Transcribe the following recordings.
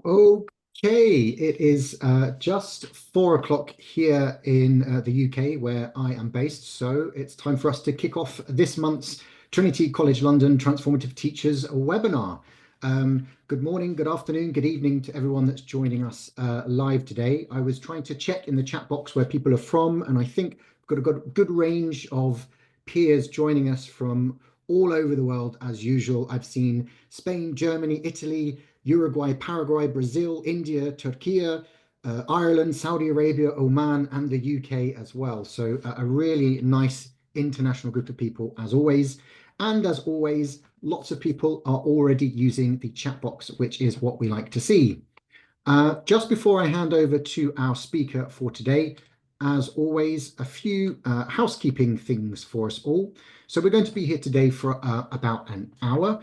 Okay, it is just 4 o'clock here in the UK where I am based. So it's time for us to kick off this month's Trinity College London Transformative Teachers webinar. Good morning, good afternoon, good evening to everyone that's joining us live today. I was trying to check in the chat box where people are from, and I think we've got a good range of peers joining us from all over the world as usual. I've seen Spain, Germany, Italy, Uruguay, Paraguay, Brazil, India, Turkey, Ireland, Saudi Arabia, Oman, and the UK as well. So a really nice international group of people as always. And as always, lots of people are already using the chat box, which is what we like to see. Just before I hand over to our speaker for today, as always, a few housekeeping things for us all. So we're going to be here today for about an hour.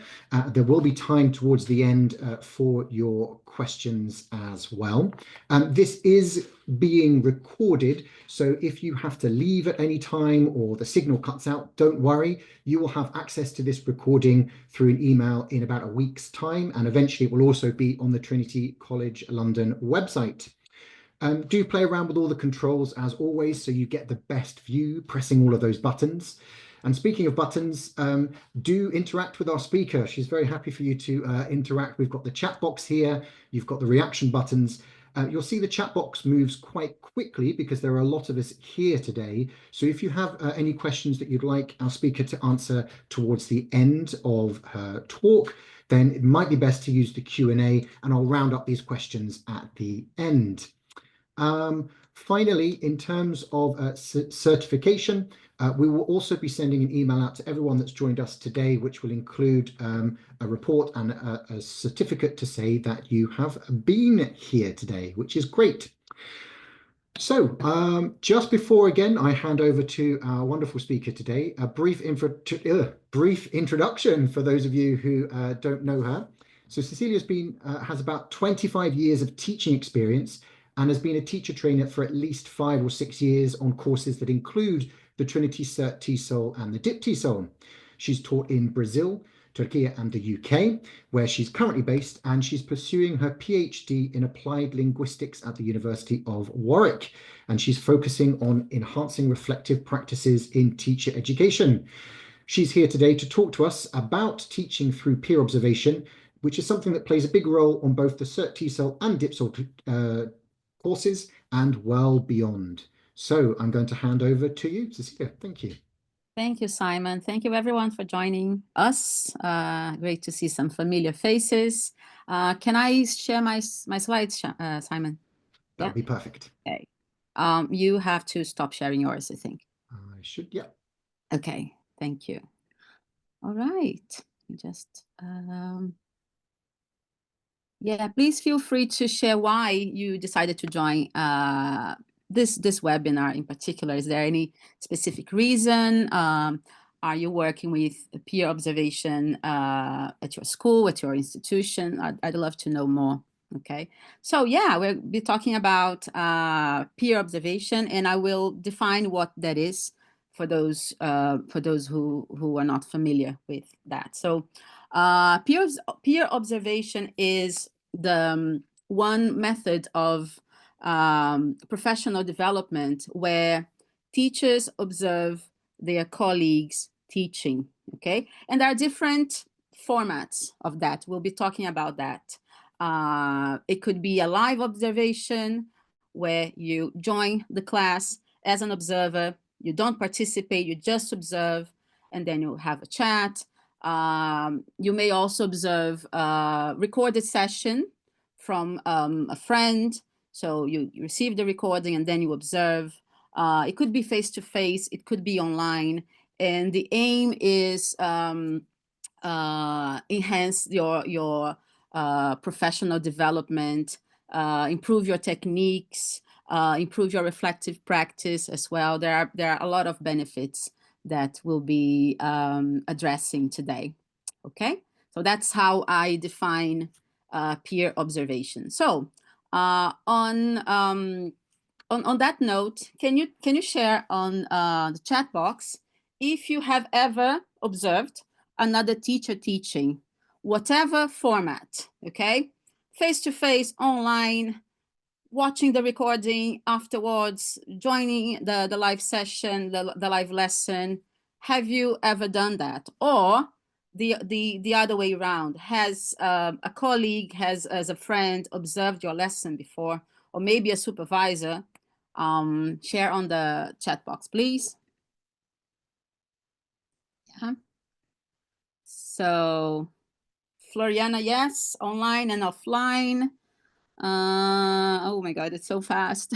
There will be time towards the end for your questions as well. This is being recorded, so if you have to leave at any time or the signal cuts out, don't worry. You will have access to this recording through an email in about a week's time, and eventually it will also be on the Trinity College London website. Do play around with all the controls as always, so you get the best view pressing all of those buttons. And speaking of buttons, do interact with our speaker. She's very happy for you to interact. We've got the chat box here. You've got the reaction buttons. You'll see the chat box moves quite quickly because there are a lot of us here today. So if you have any questions that you'd like our speaker to answer towards the end of her talk, then it might be best to use the Q&A, and I'll round up these questions at the end. Finally, in terms of certification, we will also be sending an email out to everyone that's joined us today, which will include a report and a certificate to say that you have been here today, which is great. So just before, again, I hand over to our wonderful speaker today, a brief introduction for those of you who don't know her. So Cecilia's has about 25 years of teaching experience and has been a teacher trainer for at least 5 or 6 years on courses that include the Trinity Cert TESOL and the DIP TESOL. She's taught in Brazil, Turkey, and the UK, where she's currently based, and she's pursuing her PhD in applied linguistics at the University of Warwick, and she's focusing on enhancing reflective practices in teacher education. She's here today to talk to us about teaching through peer observation, which is something that plays a big role on both the Cert TESOL and DIPSOL courses and well beyond. So I'm going to hand over to you, Cecilia. Thank you. Thank you, Simon. Thank you, everyone, for joining us. Great to see some familiar faces. Can I share my slides, Simon? That'll be perfect. Okay. You have to stop sharing yours, I think. I should, yeah. Okay, thank you. All right. Just yeah, please feel free to share why you decided to join this webinar in particular. Is there any specific reason? Are you working with peer observation at your school, at your institution? I'd love to know more. Okay, so yeah, we'll be talking about peer observation, and I will define what that is for those who are not familiar with that. So peer observation is the one method of professional development where teachers observe their colleagues teaching, okay? And there are different formats of that. We'll be talking about that. It could be a live observation where you join the class as an observer, you don't participate, you just observe, and then you have a chat. You may also observe a recorded session from a friend. So you receive the recording and then you observe. It could be face-to-face, it could be online. And the aim is enhance your professional development, improve your techniques, improve your reflective practice as well. There are a lot of benefits that we'll be addressing today. Okay, so that's how I define peer observation. So on that note, can you share on the chat box if you have ever observed another teacher teaching, whatever format, okay? face-to-face, online, watching the recording afterwards, joining the live session, the live lesson. Have you ever done that? Or the other way around, has a colleague, has as a friend observed your lesson before, or maybe a supervisor? Share on the chat box, please. Yeah. So Floriana, yes, online and offline. Oh my God, it's so fast.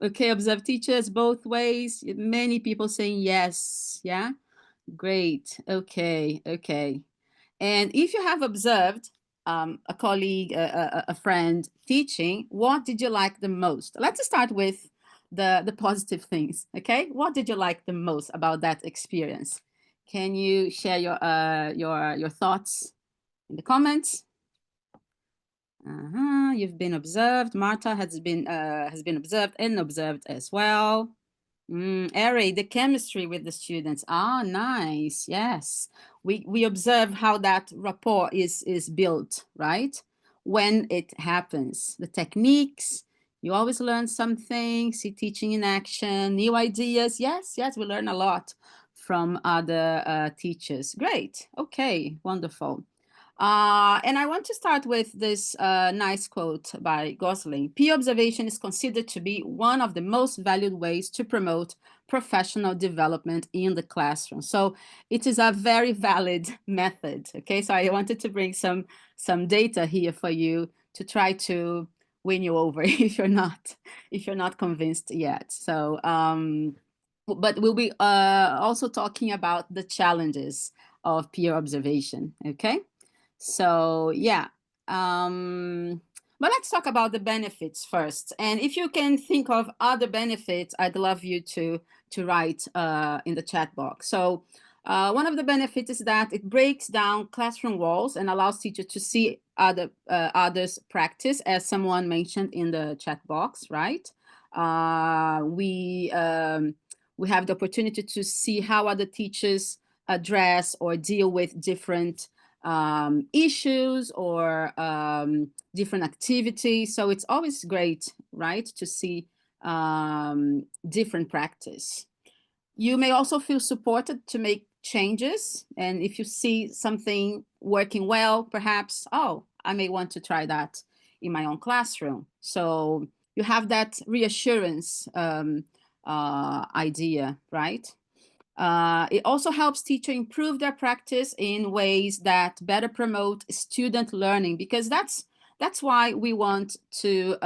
Okay, observe teachers both ways. Many people saying yes. Yeah, great. Okay, okay. And if you have observed a colleague, a friend teaching, what did you like the most? Let's start with the positive things. Okay, what did you like the most about that experience? Can you share your thoughts in the comments? You've been observed. Marta has been observed and observed as well. Ari, the chemistry with the students. Ah, nice. Yes. We observe how that rapport is built, right? When it happens. The techniques, you always learn something, see teaching in action, new ideas. Yes, yes, we learn a lot from other teachers. Great. Okay, wonderful. And I want to start with this nice quote by Gosling. Peer observation is considered to be one of the most valued ways to promote professional development in the classroom. So it is a very valid method. Okay, so I wanted to bring some data here for you to try to win you over if you're not convinced yet. So, but we'll be also talking about the challenges of peer observation. Okay. So yeah, but let's talk about the benefits first. And if you can think of other benefits, I'd love you to write in the chat box. So one of the benefits is that it breaks down classroom walls and allows teachers to see others practice, as someone mentioned in the chat box, right? We have the opportunity to see how other teachers address or deal with different issues or different activities. So it's always great, right, to see different practice. You may also feel supported to make changes. And if you see something working well, perhaps, oh, I may want to try that in my own classroom. So you have that reassurance idea, right? It also helps teachers improve their practice in ways that better promote student learning, because that's why we want to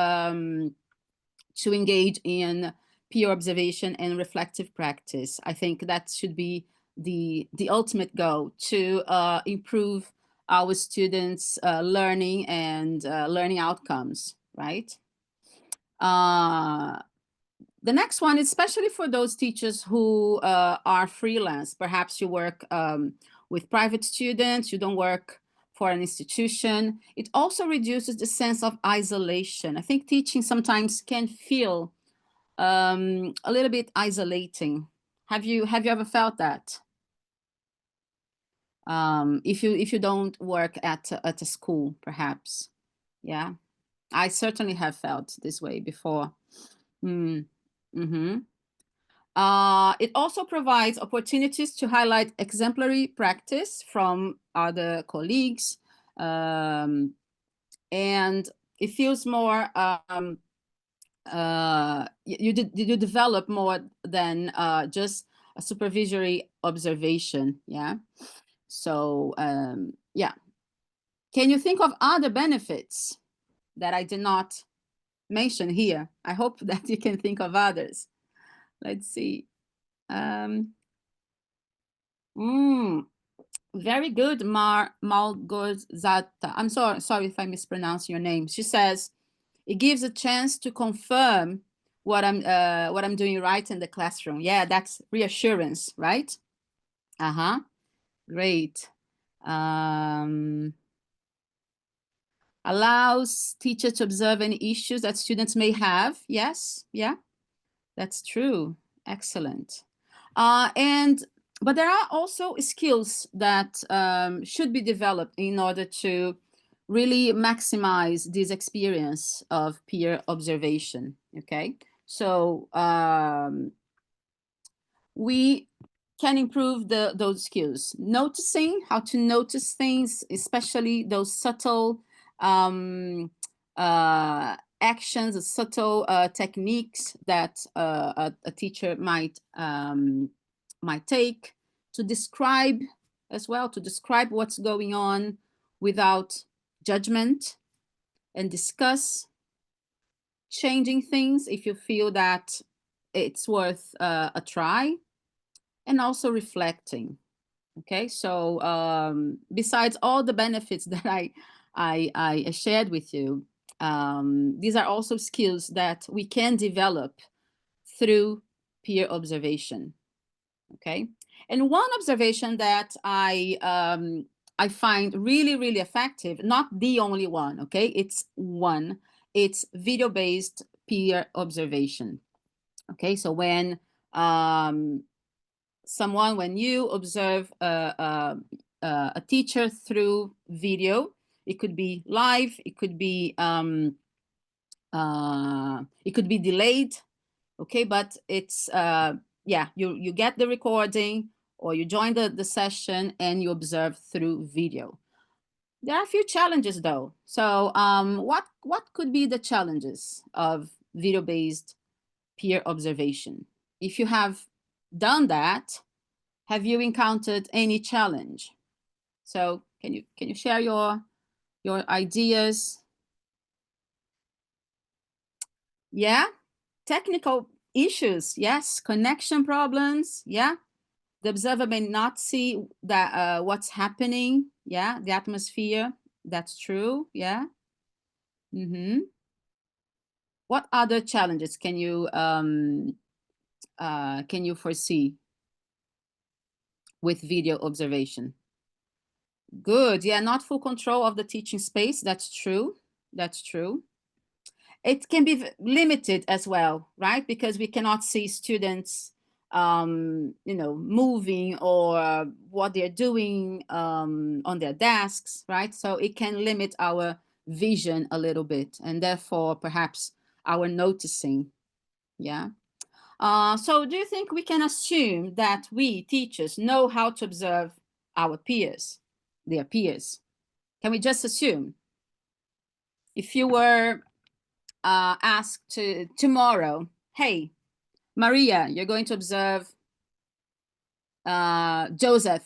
engage in peer observation and reflective practice. I think that should be the ultimate goal, to improve our students' learning and learning outcomes, right? The next one, especially for those teachers who are freelance, perhaps you work with private students, you don't work for an institution. It also reduces the sense of isolation. I think teaching sometimes can feel a little bit isolating. Have you ever felt that? If you don't work at a school, perhaps. Yeah, I certainly have felt this way before. Mm. Mm-hmm. It also provides opportunities to highlight exemplary practice from other colleagues, and it feels more you develop more than just a supervisory observation. Yeah. So yeah, can you think of other benefits that I did not mention here? I hope that you can think of others. Let's see. Very good, Malgorzata. I'm sorry if I mispronounce your name. She says it gives a chance to confirm what I'm doing right in the classroom. Yeah, that's reassurance, right? Uh-huh. Great. Allows teachers to observe any issues that students may have. Yes, yeah, that's true. Excellent. And But there are also skills that should be developed in order to really maximize this experience of peer observation, okay? So we can improve those skills. Noticing, how to notice things, especially those subtle actions, subtle techniques that a teacher might take, to describe as well, to describe what's going on without judgment, and discuss changing things if you feel that it's worth a try, and also reflecting. Okay, so besides all the benefits that I shared with you, these are also skills that we can develop through peer observation. Okay, and one observation that I find really, really effective, not the only one, okay, it's one, it's video-based peer observation. Okay, so when when you observe a teacher through video, it could be live, it could be delayed, okay, but it's yeah, you get the recording, or you join the session and you observe through video. There are a few challenges though. So what could be the challenges of video-based peer observation? If you have done that, have you encountered any challenge? So can you share your ideas? Yeah, technical issues. Yes, connection problems. Yeah, the observer may not see that what's happening. Yeah, the atmosphere. That's true. Yeah. What other challenges can you foresee with video observation? Good. Yeah, not full control of the teaching space. That's true. That's true. It can be limited as well, right? Because we cannot see students, moving, or what they're doing on their desks, right? So it can limit our vision a little bit, and therefore perhaps our noticing. Yeah. So do you think we can assume that we teachers know how to observe our peers, their peers? Can we just assume? If you were asked tomorrow, hey, Maria, you're going to observe Joseph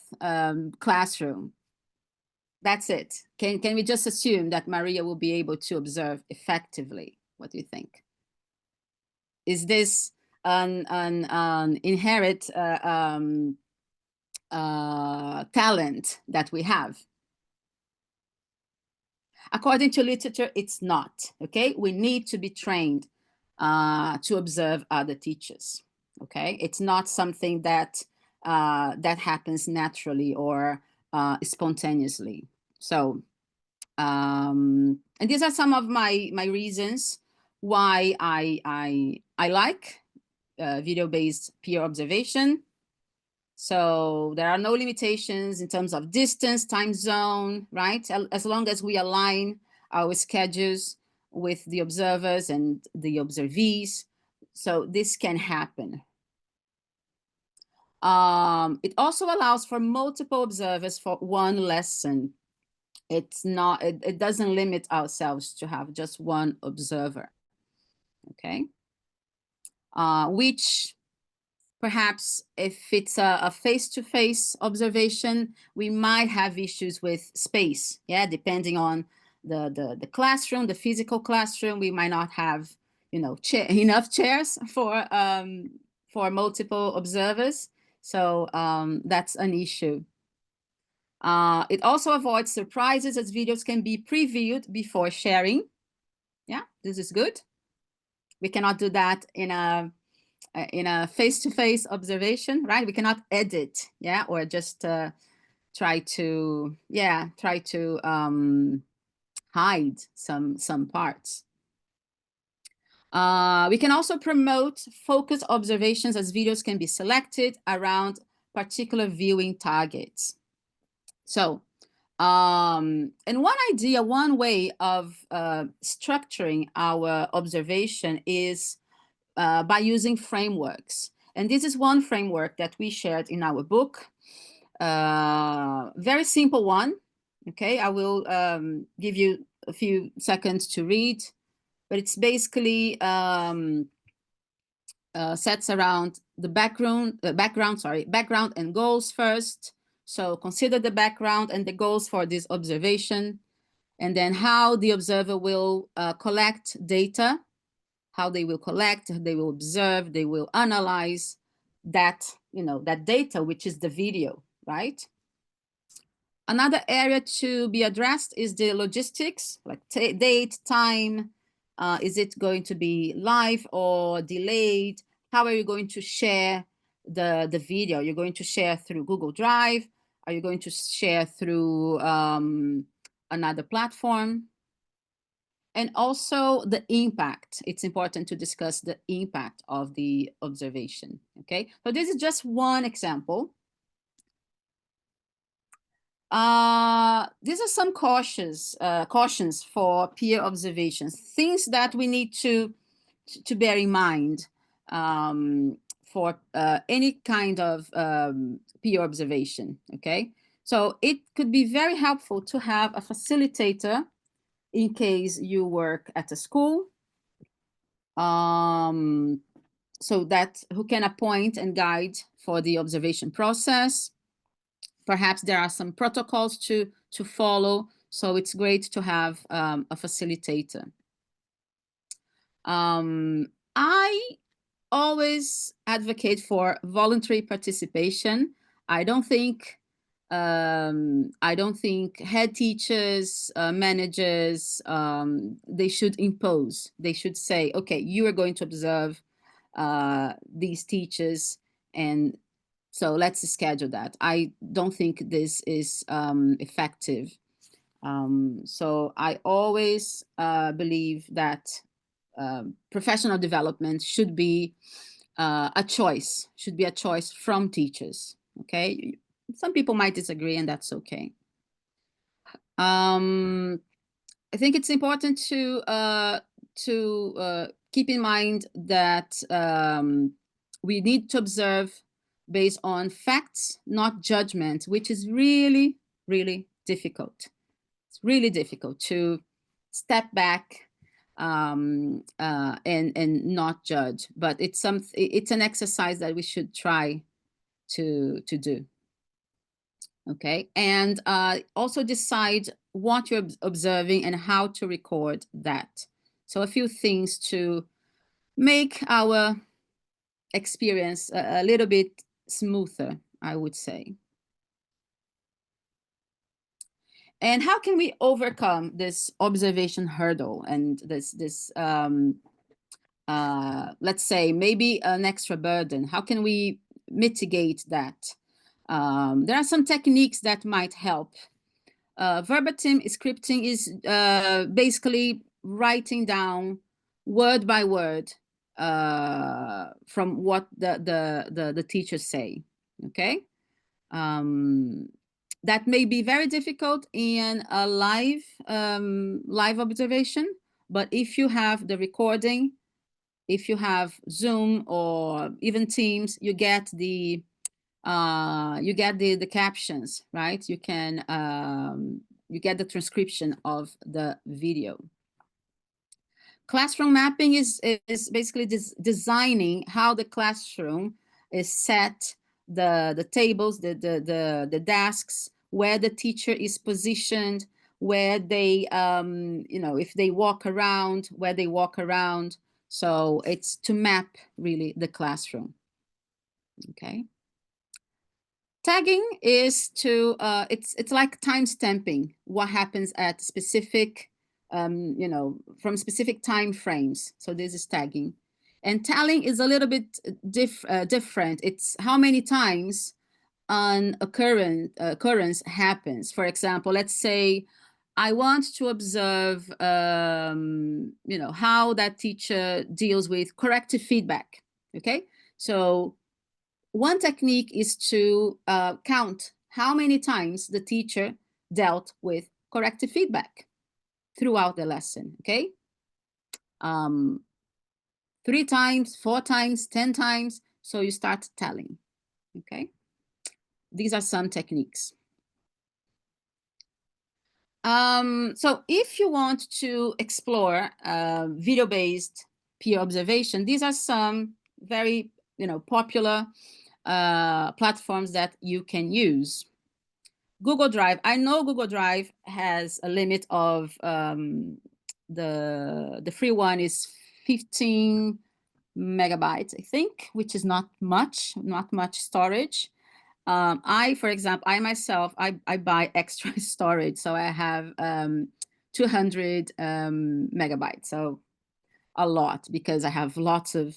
classroom. That's it. Can we just assume that Maria will be able to observe effectively? What do you think? Is this an inherent talent that we have? According to literature, it's not, okay? We need to be trained to observe other teachers, okay? It's not something that that happens naturally or spontaneously. So, and these are some of my reasons why I like video-based peer observation. So there are no limitations in terms of distance, time zone, right? As long as we align our schedules with the observers and the observees. So this can happen. It also allows for multiple observers for one lesson. It's not, it doesn't limit ourselves to have just one observer, okay? Which perhaps if it's a face-to-face observation, we might have issues with space, yeah, depending on the classroom, the physical classroom. We might not have, enough chairs for multiple observers. So that's an issue. It also avoids surprises, as videos can be previewed before sharing. Yeah, this is good. We cannot do that in a face-to-face observation, right? We cannot edit, yeah, or just try to hide some parts. We can also promote focused observations, as videos can be selected around particular viewing targets. So, and one idea, one way of structuring our observation is by using frameworks. And this is one framework that we shared in our book. Very simple one. Okay, I will give you a few seconds to read, but it's basically sets around the background and goals first. So consider the background and the goals for this observation, and then how the observer will collect data, how they will collect, they will observe, they will analyze that, that data, which is the video, right? Another area to be addressed is the logistics, like date, time. Is it going to be live or delayed? How are you going to share the video? You're going to share through Google Drive? Are you going to share through another platform? And also the impact. It's important to discuss the impact of the observation, okay? So this is just one example. These are some cautions for peer observations, things that we need to bear in mind for any kind of peer observation, okay? So it could be very helpful to have a facilitator in case you work at a school, so that who can appoint and guide for the observation process. Perhaps there are some protocols to follow, so it's great to have a facilitator. I always advocate for voluntary participation. I don't think head teachers, managers, they should impose. They should say, okay, you are going to observe these teachers, and so let's schedule that. I don't think this is effective. So I always believe that professional development should be a choice, from teachers, okay? Some people might disagree, and that's okay. I think it's important to keep in mind that we need to observe based on facts, not judgment, which is really, really difficult. It's really difficult to step back and not judge, but it's an exercise that we should try to do. Okay, and also decide what you're observing and how to record that. So a few things to make our experience a little bit smoother, I would say. And how can we overcome this observation hurdle and this let's say maybe an extra burden? How can we mitigate that? There are some techniques that might help. Verbatim scripting is basically writing down word by word from what the teachers say, okay? That may be very difficult in a live observation, but if you have the recording, if you have Zoom or even Teams, you get the captions, right? You can you get the transcription of the video. Classroom mapping is basically designing how the classroom is set, the tables, the desks, where the teacher is positioned, where they if they walk around, where they walk around. So it's to map really the classroom. Okay. Tagging is to it's like time stamping what happens at specific from specific time frames. So this is tagging. And tallying is a little bit different. It's how many times an occurrence happens. For example, let's say I want to observe how that teacher deals with corrective feedback. Okay, so one technique is to count how many times the teacher dealt with corrective feedback throughout the lesson, okay? 3 times, 4 times, 10 times, so you start telling, okay? These are some techniques. So if you want to explore video-based peer observation, these are some very, popular platforms that you can use. Google Drive. I know Google Drive has a limit of the free one is 15 megabytes, I think, which is not much storage. For example, I myself, I buy extra storage, so I have 200 megabytes, so a lot, because I have lots of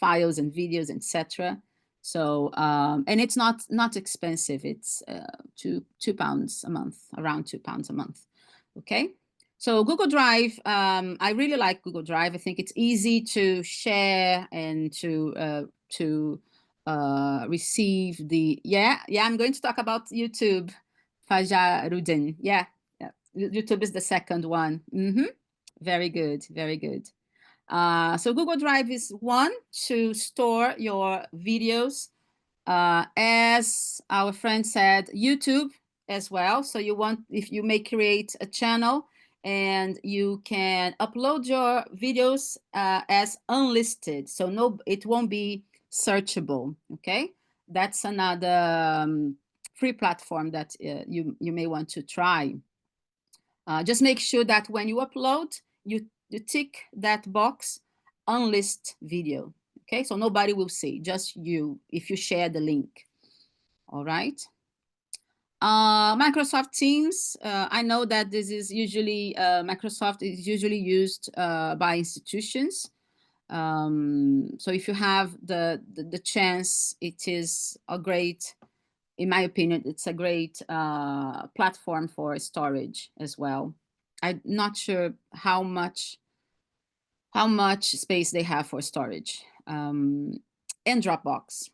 files and videos, etc. So and it's not expensive. It's £2 a month, around £2 a month. Okay. So Google Drive, I really like Google Drive. I think it's easy to share and to receive the I'm going to talk about YouTube. Fajarudin. Yeah. YouTube is the second one. Very good, very good. So Google Drive is one to store your videos. As our friend said, YouTube as well. So if you may create a channel and you can upload your videos as unlisted. So it won't be searchable, okay? That's another free platform that you may want to try. Just make sure that when you upload, you tick that box, unlist video. Okay, so nobody will see, just you, if you share the link. All right. Microsoft Teams. I know that this is usually, Microsoft is usually used by institutions. So if you have the chance, it is a great, in my opinion, it's a great platform for storage as well. I'm not sure how much space they have for storage. And Dropbox.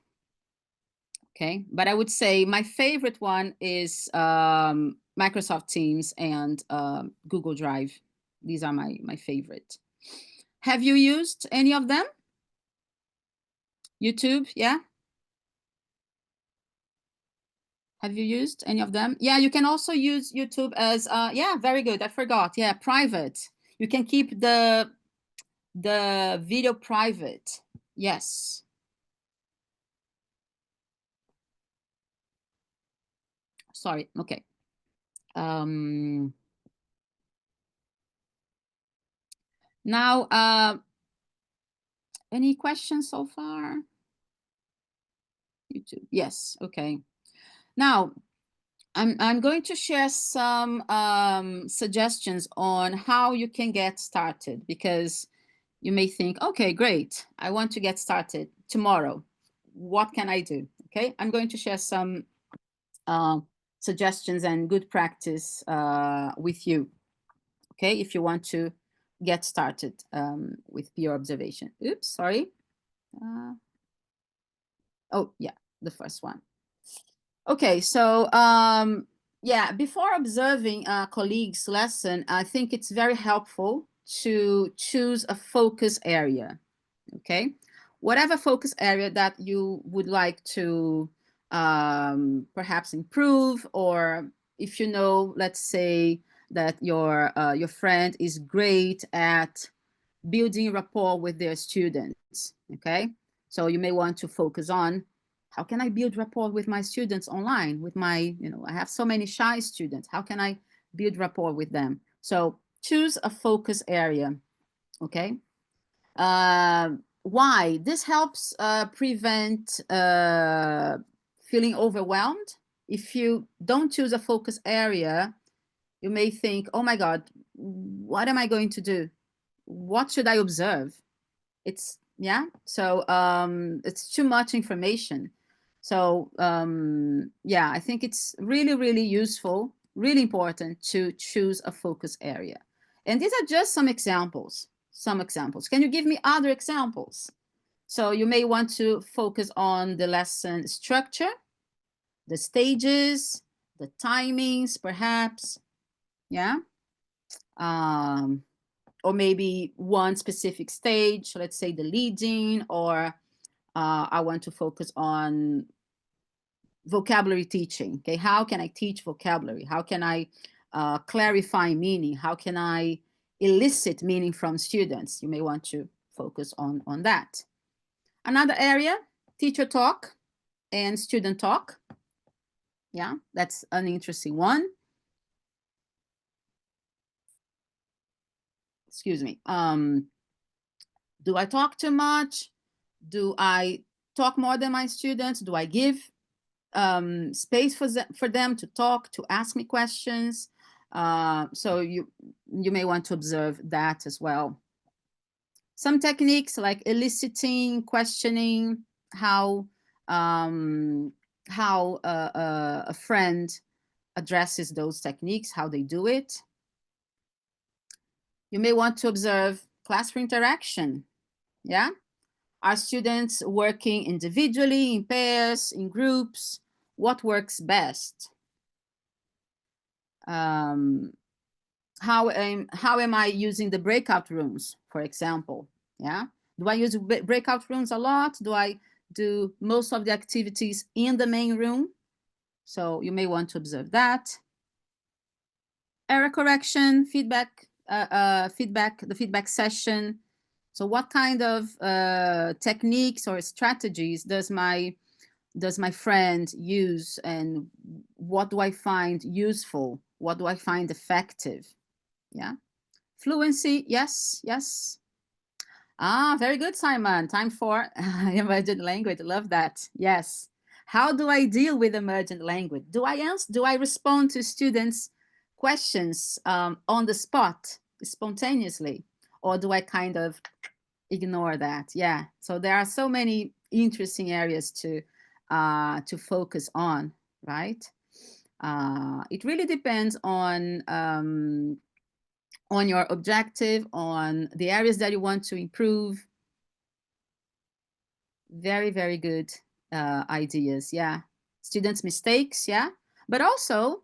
Okay, but I would say my favorite one is Microsoft Teams and Google Drive. These are my favorite. Have you used any of them? YouTube, yeah? Have you used any of them? Yeah, you can also use YouTube as, yeah, very good. I forgot. Yeah, private. You can keep the video private. Yes. Sorry. Okay. Now, any questions so far? YouTube. Yes. Okay. Now, I'm going to share some suggestions on how you can get started, because you may think, okay, great, I want to get started tomorrow. What can I do? Okay, I'm going to share some suggestions and good practice with you. Okay, if you want to get started with peer observation. Oops, sorry. Oh, yeah, the first one. Okay, so yeah, before observing a colleague's lesson, I think it's very helpful to choose a focus area, okay? Whatever focus area that you would like to perhaps improve, or if you know, let's say that your friend is great at building rapport with their students, okay? So you may want to focus on, how can I build rapport with my students online? With my, I have so many shy students. How can I build rapport with them? So choose a focus area, okay? Why? This helps prevent feeling overwhelmed. If you don't choose a focus area, you may think, oh my God, what am I going to do? What should I observe? It's, yeah, so it's too much information. So yeah, I think it's really, really useful, really important to choose a focus area. And these are just some examples. Can you give me other examples? So you may want to focus on the lesson structure, the stages, the timings, perhaps, yeah. Or maybe one specific stage, so let's say the leading, or I want to focus on vocabulary teaching. Okay, how can I teach vocabulary? How can I clarify meaning? How can I elicit meaning from students? You may want to focus on that. Another area, teacher talk and student talk. Yeah, that's an interesting one. Excuse me. Do I talk too much? Do I talk more than my students? Do I give space for them to talk, to ask me questions? So you may want to observe that as well. Some techniques like eliciting, questioning, how a friend addresses those techniques, how they do it. You may want to observe classroom interaction. Yeah. Are students working individually, in pairs, in groups? What works best? How am I using the breakout rooms, for example? Yeah. Do I use breakout rooms a lot? Do I do most of the activities in the main room? So you may want to observe that. Error correction, feedback, the feedback session. So what kind of techniques or strategies does my friend use, and what do I find useful? What do I find effective? Yeah. Fluency, yes, yes. Ah, very good, Simon. Time for emergent language. Love that. Yes. How do I deal with emergent language? Do I respond to students' questions on the spot, spontaneously, or do I kind of ignore that? Yeah. So there are so many interesting areas to focus on, right? It really depends on your objective, on the areas that you want to improve. Very, very good ideas. Yeah. Students' mistakes. Yeah. But also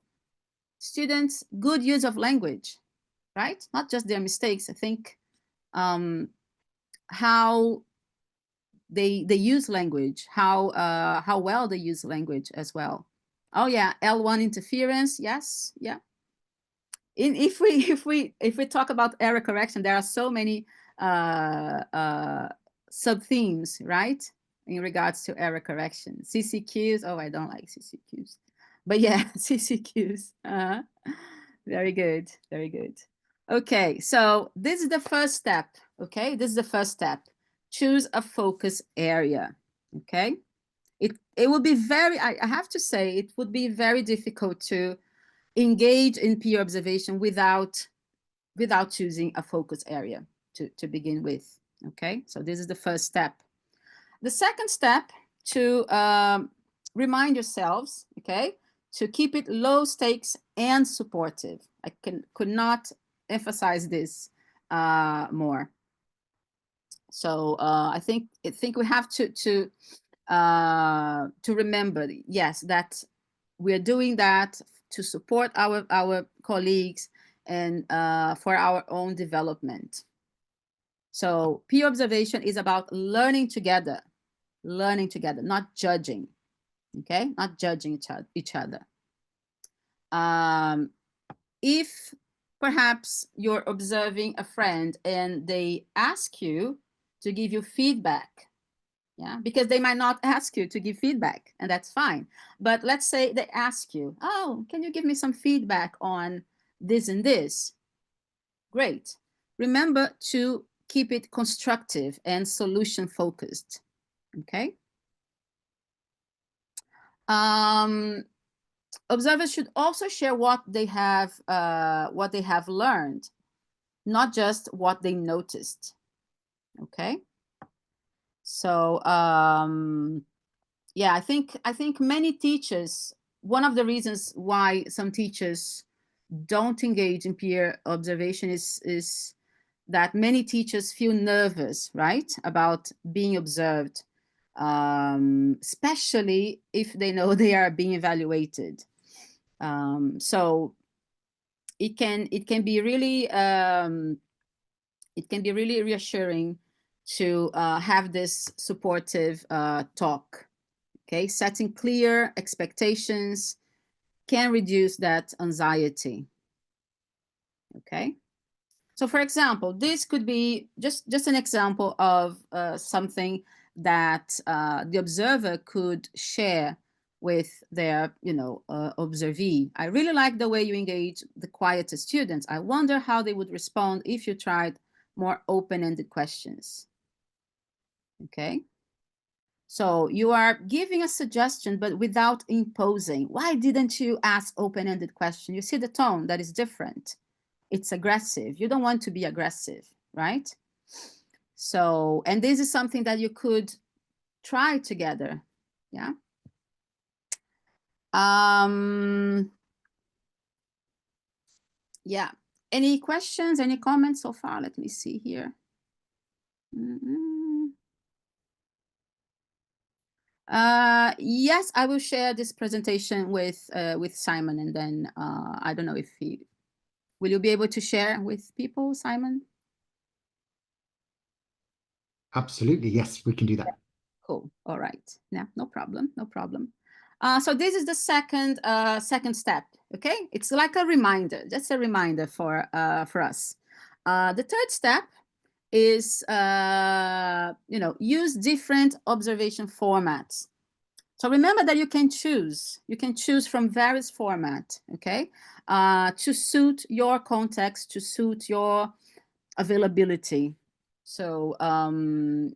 students' good use of language, right? Not just their mistakes. I think how they use language, how well they use language as well. Oh yeah, L1 interference. Yes. Yeah. If we talk about error correction, there are so many sub themes, right, in regards to error correction. CCQs. Oh, I don't like CCQs, but yeah, CCQs. Very good, very good. Okay, so this is the first step. Okay, this is the first step. Choose a focus area. Okay, it would be very. I have to say, it would be very difficult to engage in peer observation without choosing a focus area to begin with. Okay, so this is the first step. The second step, to remind yourselves, okay, to keep it low stakes and supportive. I could not emphasize this more. So I think we have to remember, yes, that we're doing that to support our colleagues and for our own development. So peer observation is about learning together, not judging. Okay, not judging each other. If perhaps you're observing a friend and they ask you to give you feedback, yeah, because they might not ask you to give feedback, and that's fine. But let's say they ask you, oh, can you give me some feedback on this and this? Great. Remember to keep it constructive and solution focused. Okay. Observers should also share what they have learned, not just what they noticed. Okay. So yeah, I think many teachers, one of the reasons why some teachers don't engage in peer observation is that many teachers feel nervous, right, about being observed, especially if they know they are being evaluated. So it can be really reassuring to have this supportive talk. Okay, setting clear expectations can reduce that anxiety. Okay, so for example, this could be just an example of something that the observer could share with their, observee. I really like the way you engage the quieter students. I wonder how they would respond if you tried more open-ended questions. Okay. So you are giving a suggestion, but without imposing. Why didn't you ask open-ended question? You see the tone that is different. It's aggressive. You don't want to be aggressive, right? So, and this is something that you could try together. Yeah. Yeah. Any questions, any comments so far? Let me see here. Yes, I will share this presentation with Simon, and then I don't know if will you be able to share with people, Simon? Absolutely, yes, we can do that. Cool. All right. Yeah, no problem. No problem. So this is the second step. Okay, it's like a reminder. Just a reminder for us. The third step is use different observation formats. So remember that you can choose. You can choose from various formats. Okay, to suit your context, to suit your availability. So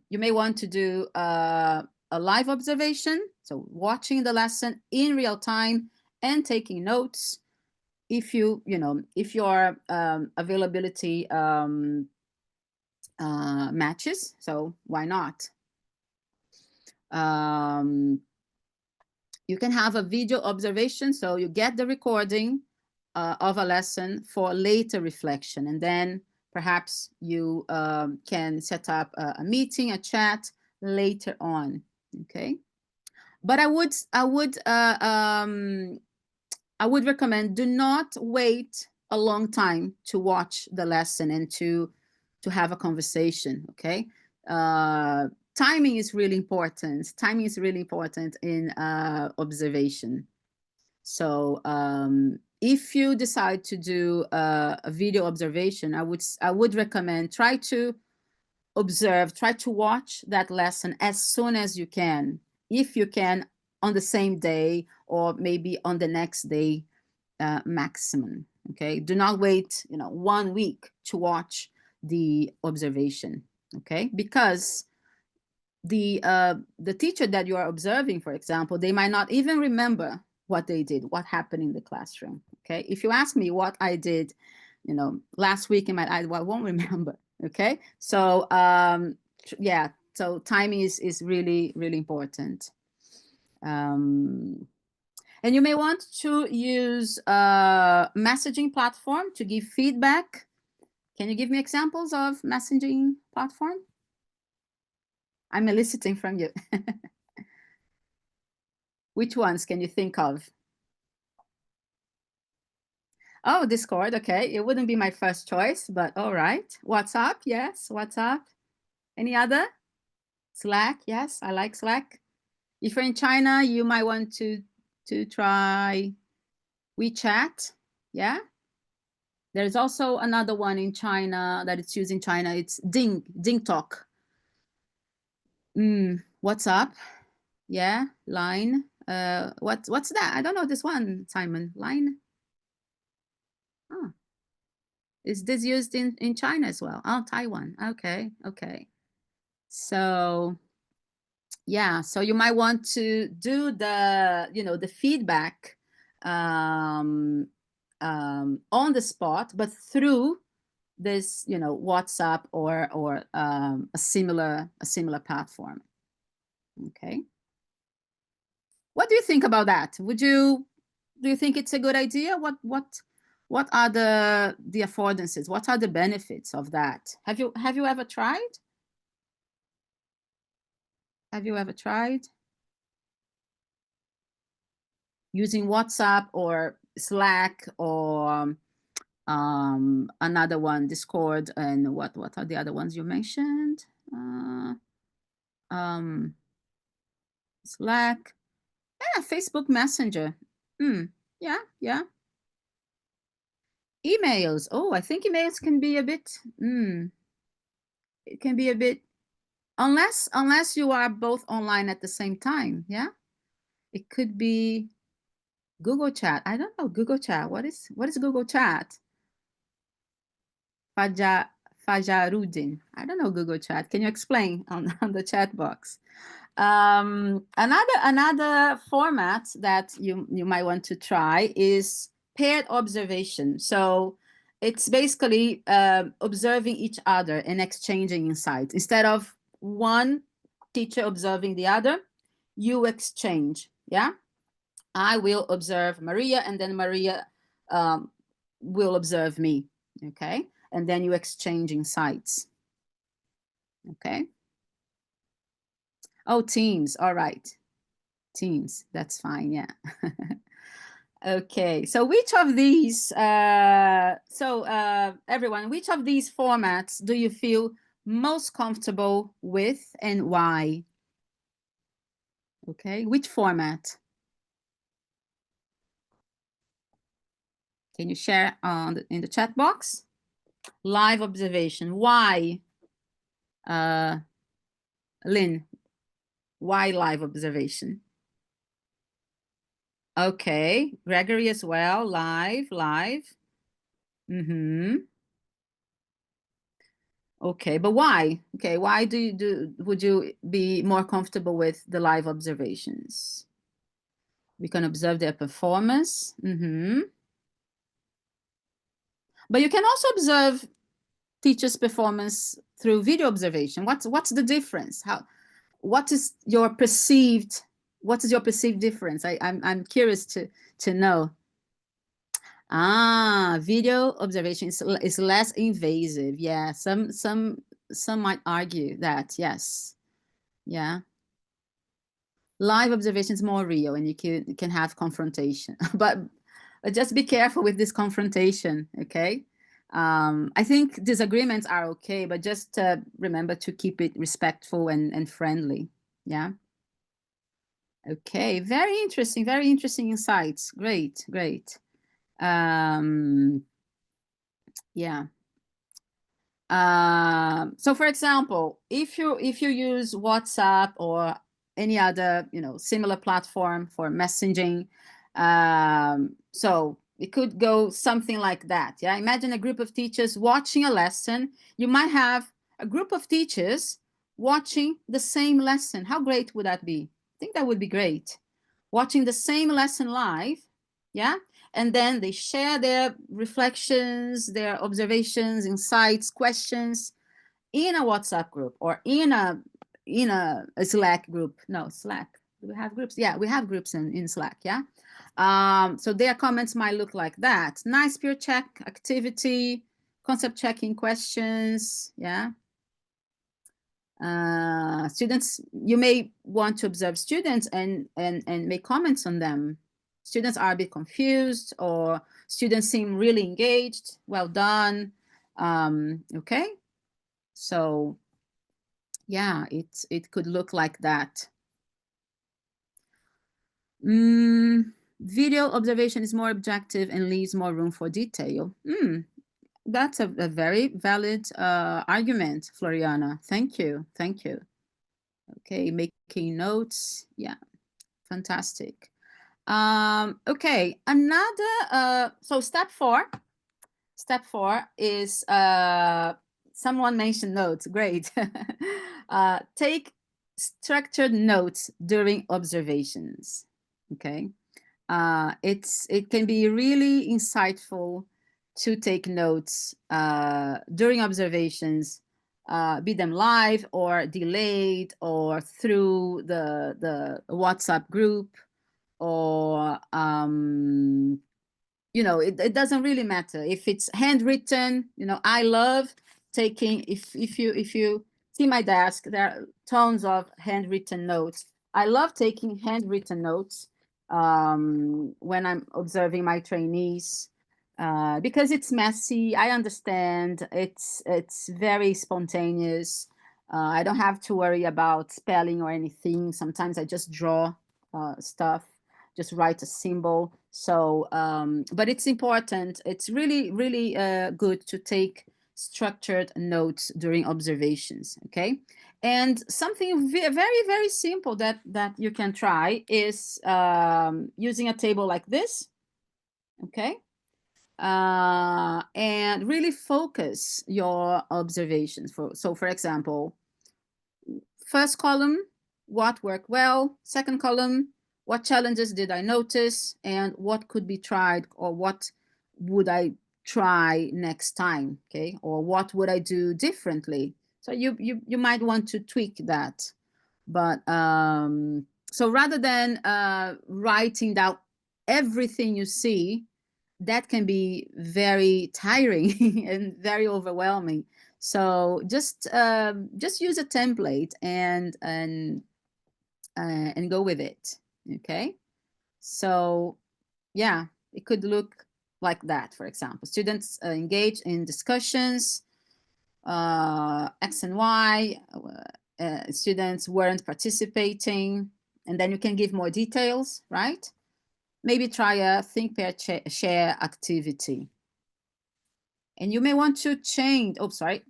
you may want to do a live observation, so watching the lesson in real time and taking notes. If if your availability matches, so why not? You can have a video observation, so you get the recording of a lesson for later reflection, and then perhaps you can set up a meeting, a chat later on. Okay, but I would recommend, do not wait a long time to watch the lesson and to have a conversation. Okay, timing is really important. Timing is really important in observation. So if you decide to do a video observation, I would recommend try to watch that lesson as soon as you can, if you can, on the same day or maybe on the next day maximum. Okay, do not wait 1 week to watch the observation. Okay, because the teacher that you are observing, for example, they might not even remember what they did, what happened in the classroom. Okay, if you ask me what I did last week in I won't remember. Okay, so yeah, so timing is really important. And you may want to use a messaging platform to give feedback. Can you give me examples of messaging platform? I'm eliciting from you. Which ones can you think of? Oh, Discord. Okay, it wouldn't be my first choice, but all right. WhatsApp. Yes, WhatsApp. Any other? Slack. Yes, I like Slack. If you're in China, you might want to try WeChat. Yeah. There's also another one in China that it's used in China. It's Ding Talk. WhatsApp. Yeah. Line. What's that? I don't know this one, Simon. Line. Oh. Is this used in China as well? Oh, Taiwan. Okay. Okay. So yeah, so you might want to do the feedback on the spot, but through this WhatsApp or a similar platform. Okay, what do you think about that? Do you think it's a good idea? What What are the affordances? What are the benefits of that? Have you ever tried? Have you ever tried using WhatsApp or Slack or another one, Discord, and what are the other ones you mentioned? Slack, yeah, Facebook Messenger. Yeah, yeah. Emails. Oh, I think emails can be a bit. It can be a bit, unless you are both online at the same time. Yeah, it could be Google Chat. I don't know Google Chat. What is Google Chat? Faja Fajarudin. I don't know Google Chat. Can you explain on the chat box? Another format that you might want to try is paired observation. So it's basically observing each other and exchanging insights. Instead of one teacher observing the other, you exchange. Yeah, I will observe Maria, and then Maria will observe me. Okay, and then you exchange insights. Okay. Oh, Teams. All right. Teams. That's fine. Yeah. Okay. So which of these, everyone, which of these formats do you feel most comfortable with and why? Okay. Which format? Can you share in the chat box? Live observation. Why? Lynn, why live observation? Okay, Gregory as well, live. Okay, but why? Okay, why would you be more comfortable with the live observations? We can observe their performance. But you can also observe teachers' performance through video observation. What's the difference? What is your perceived difference? I'm curious to know. Video observation is less invasive. Yeah, some might argue that, yes. Yeah. Live observation is more real and you can have confrontation. But just be careful with this confrontation, okay? I think disagreements are okay, but just remember to keep it respectful and friendly. Yeah. Okay, very interesting insights. Great. Yeah. So for example, if you use WhatsApp or any other similar platform for messaging, so it could go something like that. Yeah, imagine a group of teachers watching a lesson. You might have a group of teachers watching the same lesson. How great would that be? I think that would be great. Watching the same lesson live. Yeah, and then they share their reflections, their observations, insights, questions in a WhatsApp group or in a Slack group. No, Slack. Do we have groups? Yeah, we have groups in Slack. Yeah. So their comments might look like that. Nice peer check activity, concept checking questions. Yeah. Students, you may want to observe students and make comments on them. Students are a bit confused, or students seem really engaged. Well done. Okay, so yeah, it could look like that. Video observation is more objective and leaves more room for detail. That's a very valid argument, Floriana. Thank you. Okay, making notes. Yeah, fantastic. Okay, another, so step four is, someone mentioned notes, great. Take structured notes during observations, okay? It can be really insightful to take notes during observations, be them live or delayed or through the WhatsApp group or you know, it doesn't really matter if it's handwritten. You know, I love taking, if you see my desk, there are tons of handwritten notes. I love taking handwritten notes when I'm observing my trainees, because it's messy. I understand it's very spontaneous. I don't have to worry about spelling or anything. Sometimes I just draw stuff, just write a symbol. So, but it's important. It's really, really good to take structured notes during observations. Okay, and something very, very simple that you can try is using a table like this. Okay, and really focus your observations. For example, first column, what worked well. Second column, what challenges did I notice, and what could be tried, or what would I try next time, okay? Or what would I do differently? So you might want to tweak that. But so rather than writing down everything you see, that can be very tiring and very overwhelming. So just use a template and go with it. Okay. So yeah, it could look like that. For example, students engage in discussions, X and Y. Students weren't participating, and then you can give more details, right? Maybe try a think, pair, share activity. And you may want to change, oh, sorry,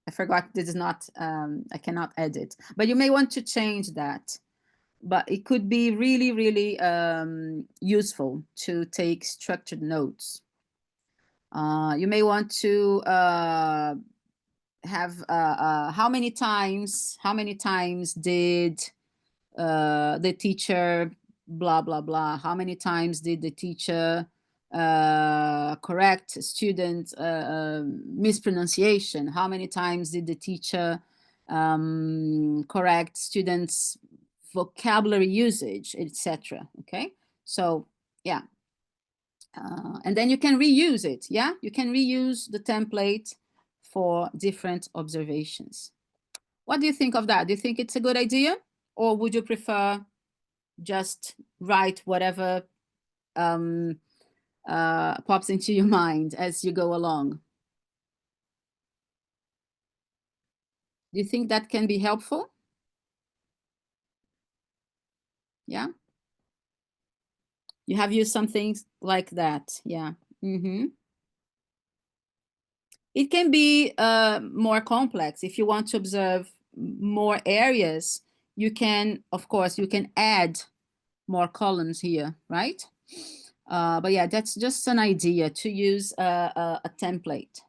I forgot this is not, I cannot edit, but you may want to change that. But it could be really, really useful to take structured notes. You may want to have how many times did the teacher blah blah blah, how many times did the teacher correct student mispronunciation, how many times did the teacher correct students vocabulary usage, etc. Okay, so yeah, and then you can reuse it. Yeah, you can reuse the template for different observations. What do you think of that? Do you think it's a good idea, or would you prefer just write whatever pops into your mind as you go along? Do you think that can be helpful? Yeah, you have used something like that. Yeah. It can be more complex. If you want to observe more areas, you can, of course, you can add more columns here, right? But yeah, that's just an idea to use a template.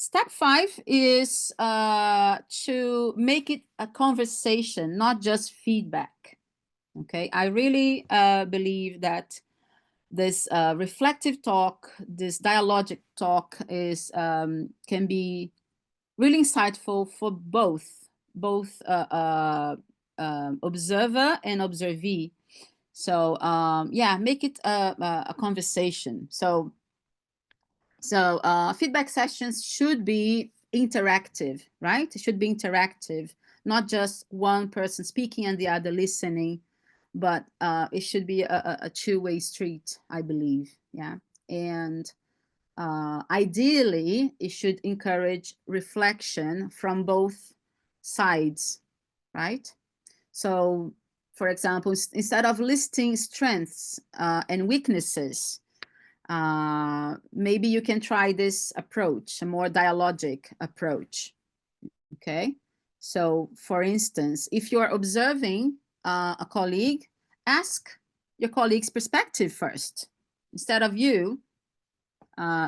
Step 5 is to make it a conversation, not just feedback. Okay, I really believe that this reflective talk, this dialogic talk is can be really insightful for both observer and observee. So yeah, make it a conversation. So feedback sessions should be interactive, right? It should be interactive, not just one person speaking and the other listening, but it should be a two-way street, I believe. Yeah. And ideally, it should encourage reflection from both sides, right? So, for example, instead of listing strengths and weaknesses, maybe you can try this approach, a more dialogic approach. Okay. So, for instance, if you're observing a colleague, ask your colleague's perspective first instead of you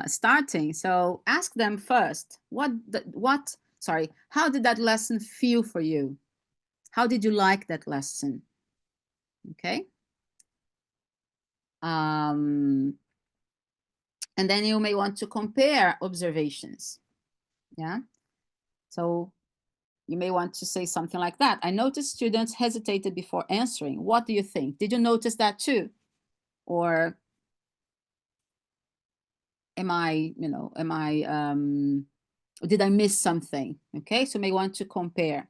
starting. So ask them first, how did that lesson feel for you? How did you like that lesson? Okay. And then you may want to compare observations. Yeah. So you may want to say something like that. I noticed students hesitated before answering. What do you think? Did you notice that too? Or did I miss something? Okay, so may want to compare.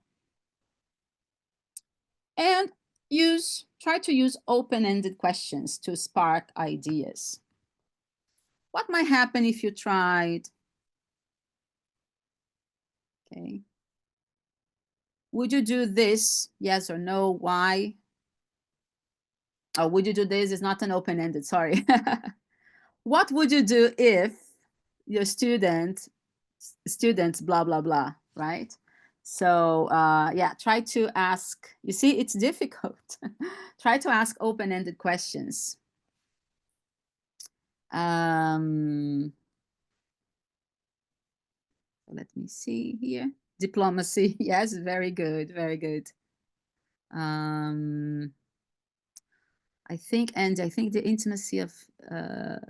And try to use open-ended questions to spark ideas. What might happen if you tried? Okay. Would you do this? Yes or no? Why? Oh, would you do this? It's not an open-ended, sorry. What would you do if your students blah blah blah, right? So yeah, try to ask. You see, it's difficult. Try to ask open-ended questions. Let me see here. Diplomacy. Yes, very good, very good. I think the intimacy of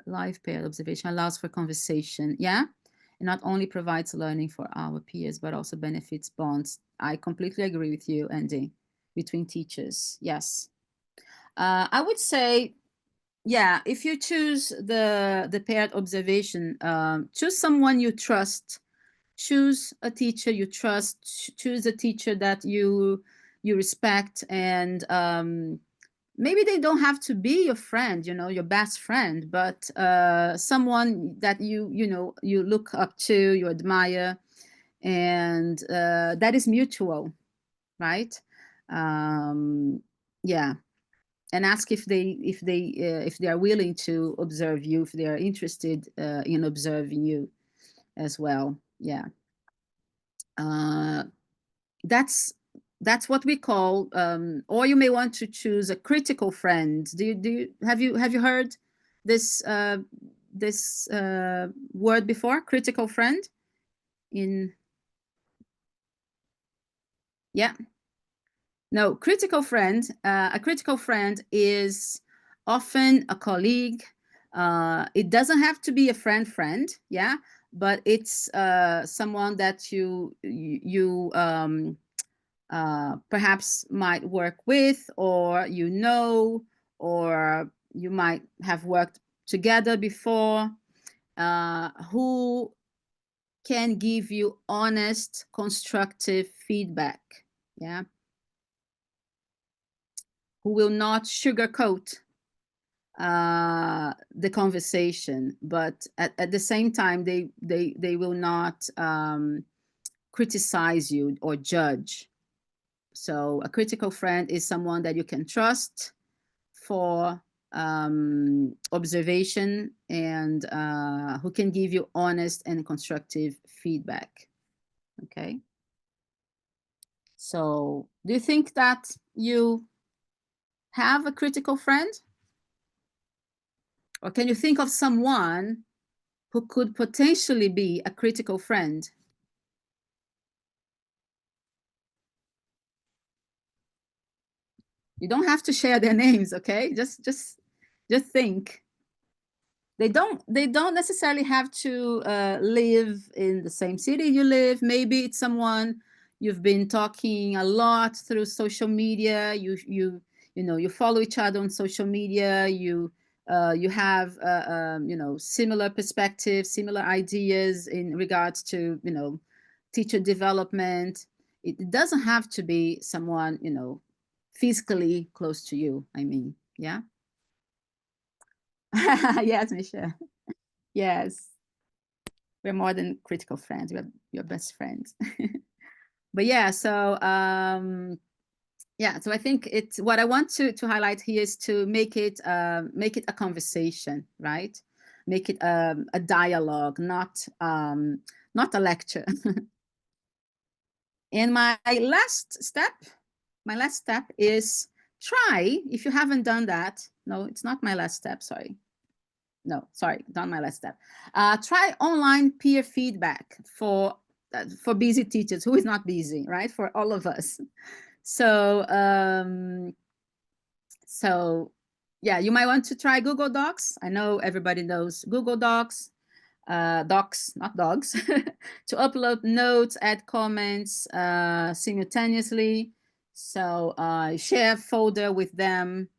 live pair observation allows for conversation. Yeah, it not only provides learning for our peers, but also benefits bonds. I completely agree with you, Andy, between teachers. Yes. I would say, yeah, if you choose the paired observation, choose someone you trust. Choose a teacher you trust. Choose a teacher that you respect, and maybe they don't have to be your friend, your best friend, but someone that you look up to, you admire, and that is mutual, right? Yeah, and ask if they are willing to observe you, if they are interested in observing you as well. Yeah. That's what we call, or you may want to choose a critical friend. Have you heard this word before, critical friend? Yeah. No, critical friend. A critical friend is often a colleague. It doesn't have to be a friend, yeah, but it's someone that you perhaps might work with, or or you might have worked together before, who can give you honest, constructive feedback. Yeah. Who will not sugarcoat the conversation, but at the same time, they will not criticize you or judge. So a critical friend is someone that you can trust for observation, and who can give you honest and constructive feedback. Okay. So do you think that you have a critical friend? Or can you think of someone who could potentially be a critical friend? You don't have to share their names, okay? Just think. They don't necessarily have to live in the same city you live. Maybe it's someone you've been talking a lot through social media. You follow each other on social media. You have similar perspectives, similar ideas in regards to teacher development. It doesn't have to be someone physically close to you. I mean, yeah. Yes, Michelle. Yes, we're more than critical friends. We're your best friends. But yeah, so yeah, so I think it's what I want to highlight here is to make it a conversation, right? Make it a dialogue, not a lecture. And my last step is try, if you haven't done that. No, it's not my last step. Sorry. No, sorry, not my last step. Try online peer feedback for busy teachers. Who is not busy, right? For all of us. So yeah, you might want to try Google Docs. I know everybody knows Google Docs. Docs, not dogs, to upload notes, add comments simultaneously. So share folder with them.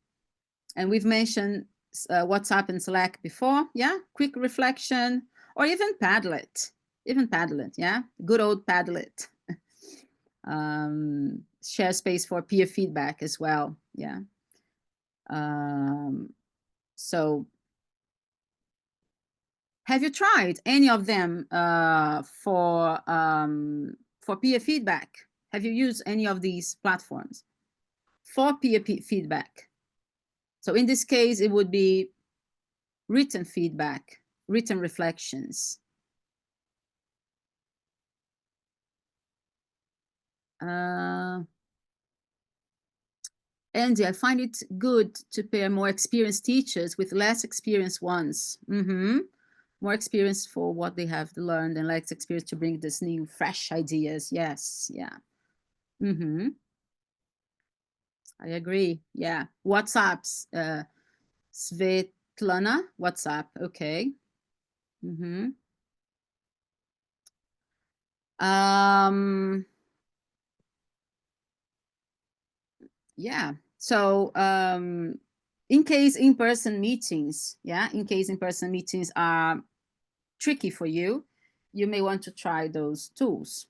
And we've mentioned WhatsApp and Slack before, yeah? Quick reflection, or even Padlet. Even Padlet, yeah? Good old Padlet. Share space for peer feedback as well, yeah? So have you tried any of them for peer feedback? Have you used any of these platforms for peer feedback? So in this case, it would be written feedback, written reflections. Andy, I find it good to pair more experienced teachers with less experienced ones. More experience for what they have learned and less experience to bring this new, fresh ideas. Yes, yeah. I agree. Yeah. WhatsApps. Svetlana, WhatsApp. Okay. Yeah. So in case in-person meetings, are tricky for you, you may want to try those tools.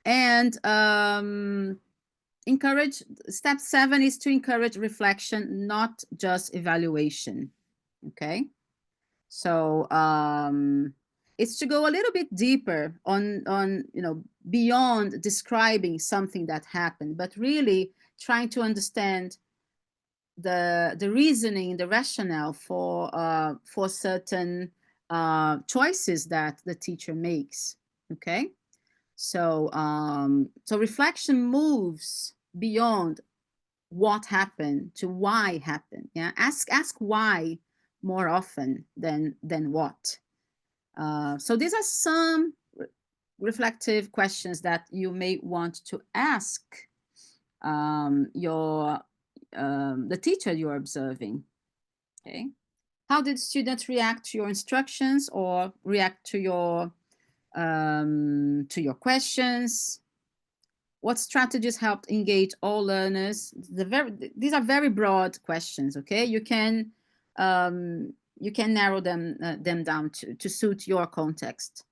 And step 7 is to encourage reflection, not just evaluation. Okay. So it's to go a little bit deeper on beyond describing something that happened, but really trying to understand the reasoning, the rationale for certain choices that the teacher makes. Okay, so so reflection moves beyond what happened to why happened. Yeah, ask why more often than what. So these are some reflective questions that you may want to ask the teacher you're observing. Okay, how did students react to your instructions or react to your questions? What strategies helped engage all learners? These are very broad questions. Okay, you can narrow them down to suit your context.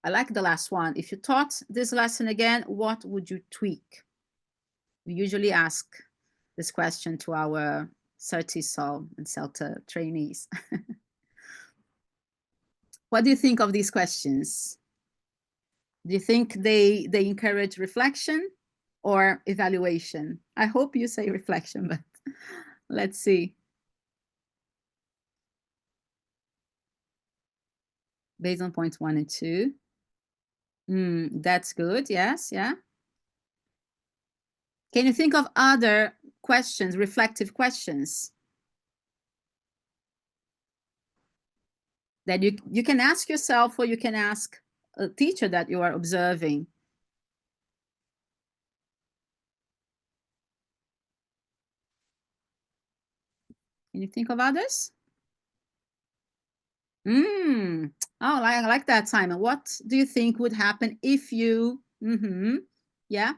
I like the last one. If you taught this lesson again, what would you tweak? We usually ask this question to our CertiSol and CELTA trainees. What do you think of these questions? Do you think they encourage reflection or evaluation? I hope you say reflection, but let's see. Based on points 1 and 2. That's good. Yes, yeah. Can you think of other questions, reflective questions that you can ask yourself or you can ask a teacher that you are observing? Can you think of others? Oh, I like that, Simon. What do you think would happen if you, yeah?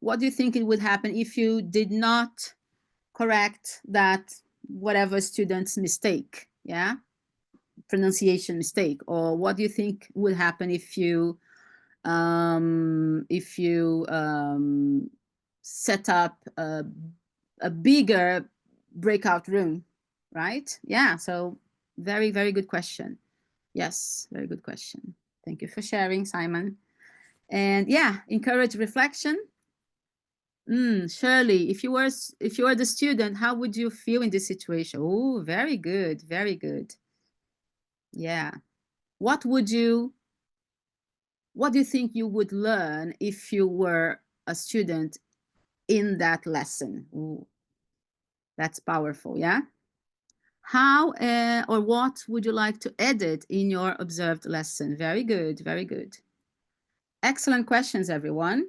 What do you think it would happen if you did not correct that whatever student's mistake, yeah? Pronunciation mistake? Or what do you think would happen if you set up a bigger breakout room, right? Yeah, so very, very good question. Yes, very good question. Thank you for sharing, Simon. And yeah, encourage reflection. Shirley, if you were the student, how would you feel in this situation? Oh, very good, very good. Yeah. What do you think you would learn if you were a student in that lesson? Ooh, that's powerful, yeah? How or what would you like to edit in your observed lesson? Very good, very good. Excellent questions, everyone.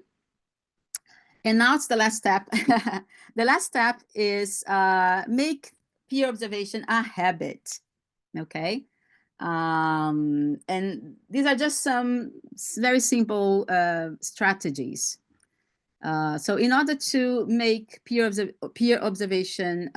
And now it's the last step. The last step is make peer observation a habit, okay? And these are just some very simple strategies. So in order to make peer observation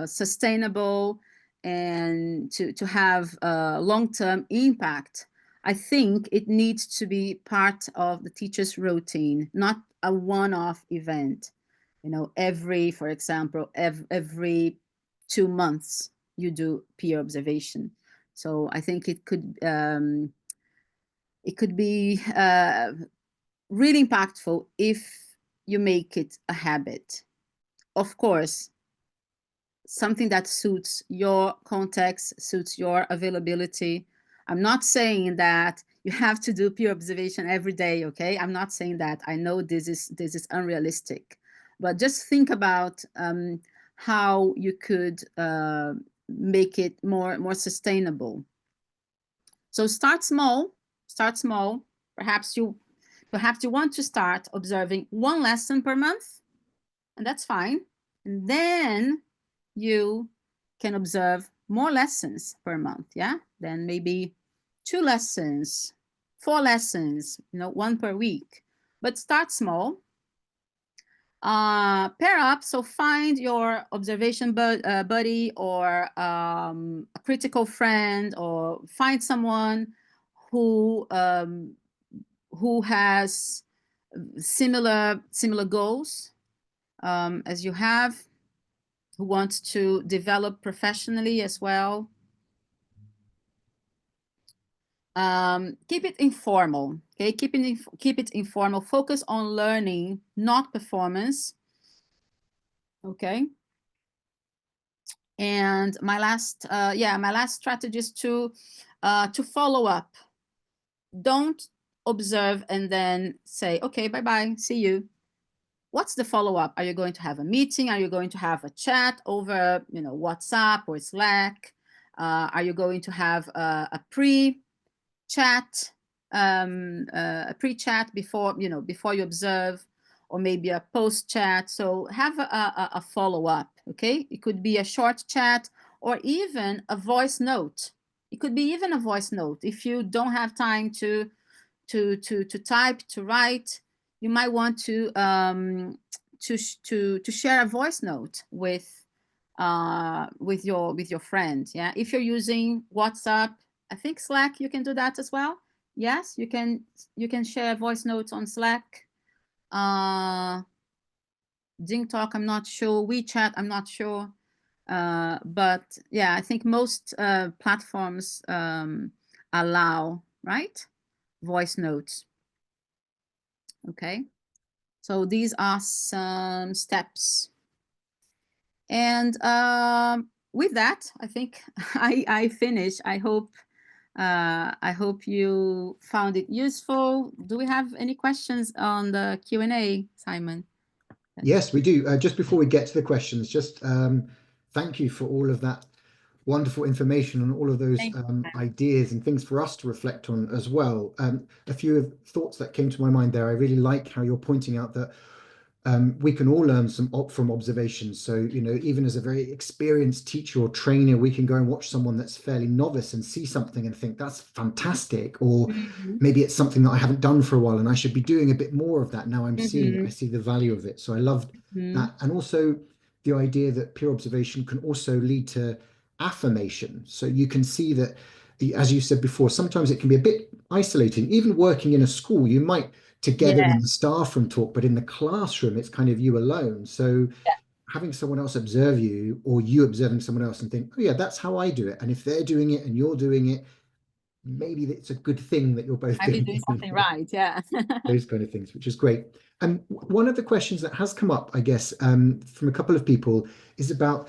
sustainable and to have long-term impact, I think it needs to be part of the teacher's routine, not a one-off event. You know, for example, every 2 months you do peer observation. So I think it could be really impactful if you make it a habit. Of course, something that suits your context, suits your availability. I'm not saying that you have to do peer observation every day, okay? I'm not saying that. I know this is unrealistic, but just think about how you could make it more sustainable. So start small. Start small. Perhaps you want to start observing one lesson per month, and that's fine. And then you can observe more lessons per month, yeah? Then maybe 2 lessons, 4 lessons, you know, 1 per week. But start small. Pair up, so find your observation buddy or a critical friend, or find someone who has similar goals as you have, who wants to develop professionally as well. Keep it informal, okay? Keep it informal. Focus on learning, not performance, okay? And my last strategy is to follow up. Don't observe and then say, okay, bye-bye, see you. What's the follow-up? Are you going to have a meeting? Are you going to have a chat over, you know, WhatsApp or Slack? Are you going to have a pre-chat before, you know, before you observe, or maybe a post-chat? So have a follow-up, okay? It could be a short chat or even a voice note. It could be even a voice note. If you don't have time to type, to write, you might want to share a voice note with your friend. Yeah, if you're using WhatsApp, I think Slack, you can do that as well. Yes, you can share voice notes on Slack. DingTalk, I'm not sure. WeChat, I'm not sure. But yeah, I think most platforms allow, right, voice notes. Okay, so these are some steps. And with that, I think I finish. I hope you found it useful. Do we have any questions on the Q&A, Simon? Yes, we do. Just before we get to the questions, just thank you for all of that wonderful information and all of those Thank ideas and things for us to reflect on as well. A few of thoughts that came to my mind there. I really like how you're pointing out that we can all learn from observations. So, you know, even as a very experienced teacher or trainer, we can go and watch someone that's fairly novice and see something and think that's fantastic. Or you. maybe it's something that I haven't done for a while and I should be doing a bit more of that. Now I'm seeing it, I Mhm, see the value of it. So I loved mhm. that. And also the idea that peer observation can also lead to affirmation. So you can see that, as you said before, sometimes it can be a bit isolating. Even working in a school, you might together Yeah, in the staff room talk, but in the classroom, it's kind of you alone. So yeah, having someone else observe you, or you observing someone else and think, oh yeah, that's how I do it. And if they're doing it and you're doing it, maybe it's a good thing that you're both I've been doing doing it. You something know, right. Yeah. those kind of things, which is great. And one of the questions that has come up, I guess, from a couple of people is about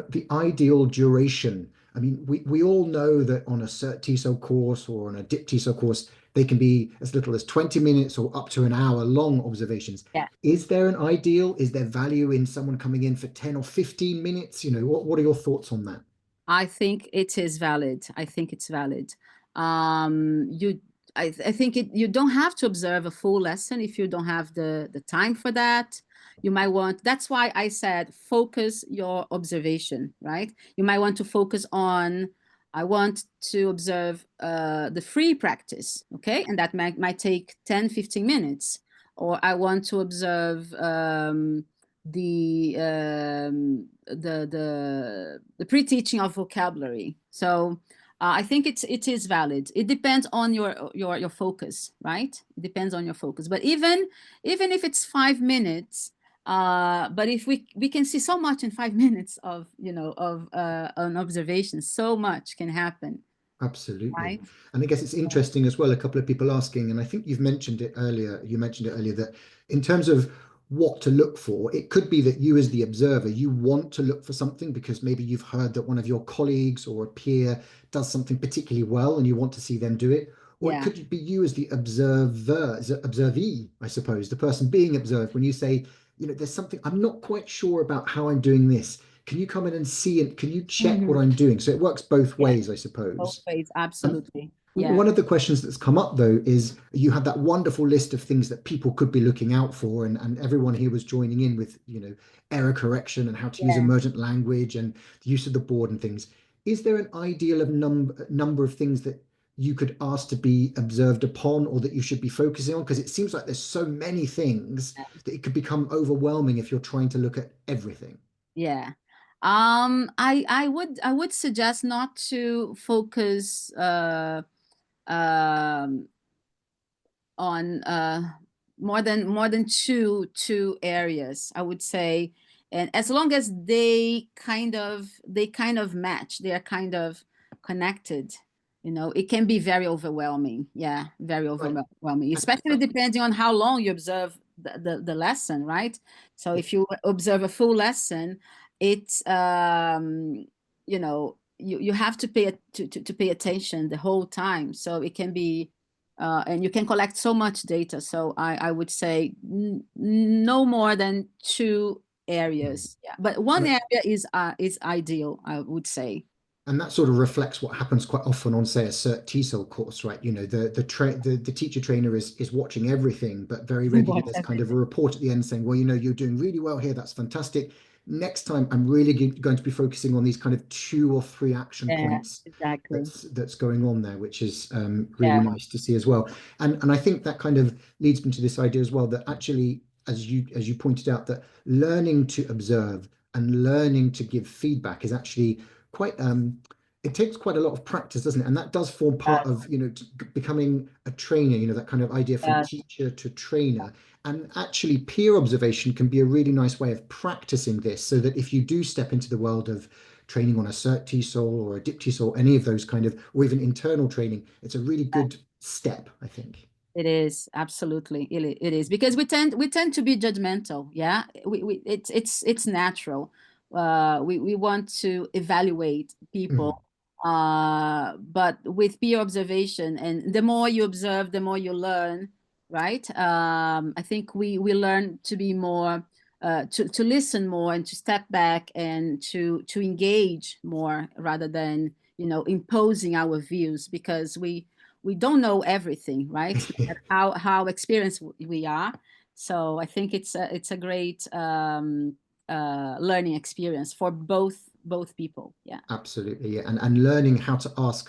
the ideal duration. I mean, we all know that on a CERT TESOL course or on a DIP TESOL course, they can be as little as 20 minutes or up to an hour long observations. Yeah. Is there an ideal? Is there value in someone coming in for 10 or 15 minutes? You know, what are your thoughts on that? I think it is valid. I think it's valid. You, I think you don't have to observe a full lesson if you don't have the time for that. You might want, that's why I said focus your observation, right? You might want to focus on, I want to observe the free practice, okay? And that might take 10, 15 minutes. or I want to observe the pre-teaching of vocabulary. So I think it is valid. It depends on your focus, right? It depends on your focus. But even if it's 5 minutes, but if we can see so much in 5 minutes of of an observation, so much can happen, Absolutely. right? And I guess it's interesting as well, a couple of people asking, and I think you've mentioned it earlier, you mentioned it earlier, that in terms of what to look for, it could be that you as the observer, you want to look for something because maybe you've heard that one of your colleagues or a peer does something particularly well and you want to see them do it. Or it Yeah. could be you as the observer, as observee, I suppose, the person being observed, when you say, there's something, I'm not quite sure about how I'm doing this. Can you come in and see it? Can you check what Mhm. I'm doing? So it works both Yeah. ways, I Both suppose. ways, And absolutely. Yeah. one of the questions that's come up though is you had that wonderful list of things that people could be looking out for, and everyone here was joining in with, error correction and how to use Yeah. emergent language and the use of the board and things. Is there an ideal of number of things that you could ask to be observed upon or that you should be focusing on? Because it seems like there's so many things that it could become overwhelming if you're trying to look at everything. Yeah. I would suggest not to focus um on more than two areas, I would say. And as long as they kind of match, they are kind of connected, it can be very overwhelming. Yeah, very Right. overwhelming, And, especially depending on how long you observe the lesson, right? So if you observe a full lesson, it's you have to to pay attention the whole time, so it can be and you can collect so much data. So I would say no more than two areas. Yeah, but one and area is ideal, I would say. and that sort of reflects what happens quite often on, say, a cert TESOL course, right? The teacher trainer is watching everything, but very regularly Watch there's kind of a everything. report at the end saying, well, you're doing really well here. That's fantastic. Next time, I'm really going to be focusing on these kind of 2 or 3 action Yeah, points exactly. that's going on there, which is really Yeah, nice to see as well. And I think that kind of leads me to this idea as well that actually, as you pointed out, that learning to observe and learning to give feedback is actually quite it takes quite a lot of practice, doesn't it? And that does form part of, becoming a trainer, that kind of idea from yeah, teacher to trainer. And actually, peer observation can be a really nice way of practicing this so that if you do step into the world of training on a cert TESOL or a dip TESOL, any of those kind of, or even internal training, it's a really good step, I think. it is absolutely, it is, because we tend to be judgmental. Yeah, it's natural. We want to evaluate Mhm. people, but with peer observation, and the more you observe, the more you learn, right? I think we learn to be more, to listen more, and to step back, and to engage more, rather than imposing our views, because we don't know everything, right? No matter how experienced we are. So I think it's a great learning experience for both people. Yeah. Absolutely, yeah. And learning how to ask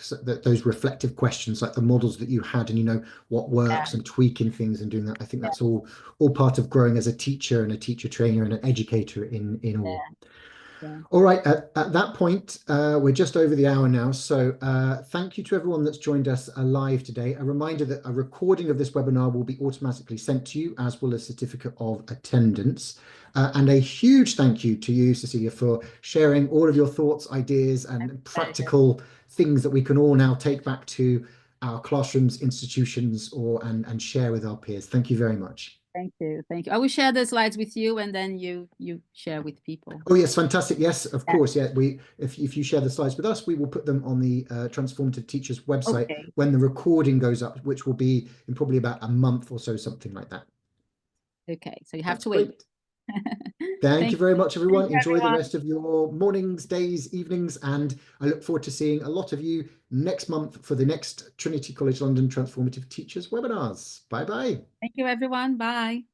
those reflective questions, like the models that you had, and what works, Yeah. and tweaking things and doing that. I think that's all part of growing as a teacher and a teacher trainer and an educator in all. Yeah. All right, at that point, we're just over the hour now. So thank you to everyone that's joined us live today. A reminder that a recording of this webinar will be automatically sent to you, as will a certificate of attendance. And a huge thank you to you, Cecilia, for sharing all of your thoughts, ideas, and Pleasure. practical things that we can all now take back to our classrooms, institutions, and share with our peers. Thank you very much. Thank you. Thank you. I will share the slides with you, and then you share with people. Oh yes, fantastic. Yes, of Yeah. course. Yeah, if you share the slides with us, we will put them on the Transformative Teachers website Okay. when the recording goes up, which will be in probably about a month or so, something like that. Okay. So you have That's to wait. great. Thank Thank you very much, thank everyone. you, Enjoy the everyone. rest of your mornings, days, evenings, and I look forward to seeing a lot of you next month for the next Trinity College London Transformative Teachers webinars. Bye bye. Thank you, everyone. Bye.